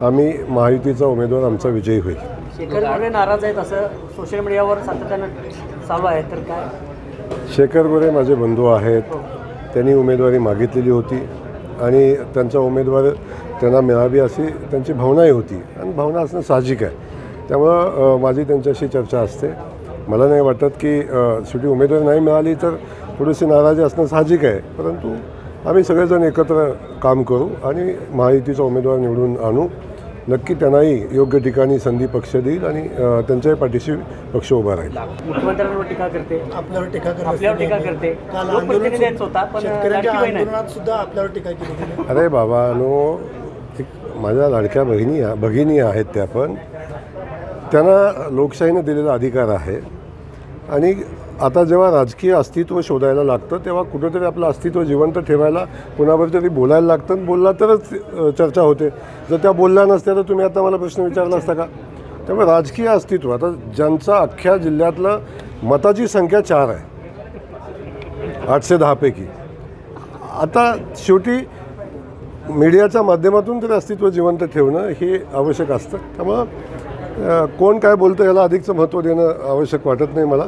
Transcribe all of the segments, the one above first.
आम्ही महायुतीचा उमेदवार आमचा विजयी होईल. शेखर गोरे नाराज आहेत असं सोशल मीडियावर सातत्यानं चालू आहे, तर काय? शेखर गोरे माझे बंधू आहेत. त्यांनी उमेदवारी मागितलेली होती आणि त्यांचा उमेदवार त्यांना मिळावी अशी त्यांची भावनाही होती आणि भावना असणं साहजिक आहे. त्यामुळं माझी त्यांच्याशी चर्चा असते. मला नाही वाटत की शेवटी उमेदवारी नाही मिळाली तर थोडीशी नाराजी असणं साहजिक आहे, परंतु आम्ही सगळेजण एकत्र काम करू आणि महायुतीचा उमेदवार निवडून आणू. नक्की त्यांनाही योग्य ठिकाणी संधी पक्ष देईल आणि त्यांच्याही पाठीशी पक्ष उभा राहील. मुख्यमंत्र्यांवर टीका करते, आपल्यावर टीका करते, आपल्यावर टीका करते. काल लोकप्रतिनिधीच होता, पण शेतकऱ्यांच्या लाडकी बहीण आहे. आंदोलनात सुद्धा आपल्यावर टीका केली. अरे बाबानो, माझ्या लाडक्या भगिनी आहेत त्या, पण त्यांना लोकशाहीनं दिलेला अधिकार आहे आणि आता जेव्हा राजकीय अस्तित्व शोधायला लागतं तेव्हा कुठंतरी आपलं अस्तित्व जिवंत ठेवायला कुणावर तरी बोलायला लागतं. बोलला तरच चर्चा होते. जर त्या बोलल्या नसत्या तर तुम्ही आता मला प्रश्न विचारला असता का? त्यामुळे राजकीय अस्तित्व, आता ज्यांचा अख्ख्या जिल्ह्यातलं मताची संख्या 4 आहे 810 पैकी, आता शेवटी मीडियाच्या माध्यमातून तरी अस्तित्व जिवंत ठेवणं हे आवश्यक असतं. त्यामुळं कोण काय बोलतं याला अधिकचं महत्त्व देणं आवश्यक वाटत नाही मला.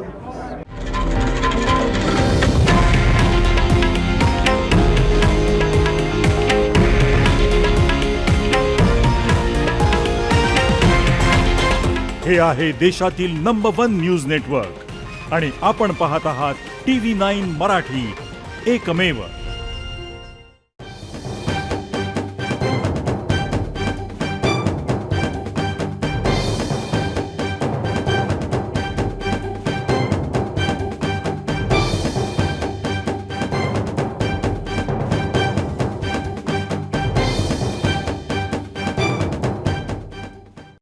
हे आहे देशातील नंबर 1 न्यूज नेटवर्क आणि आपण पाहत आहात TV9 मराठी, एकमेव.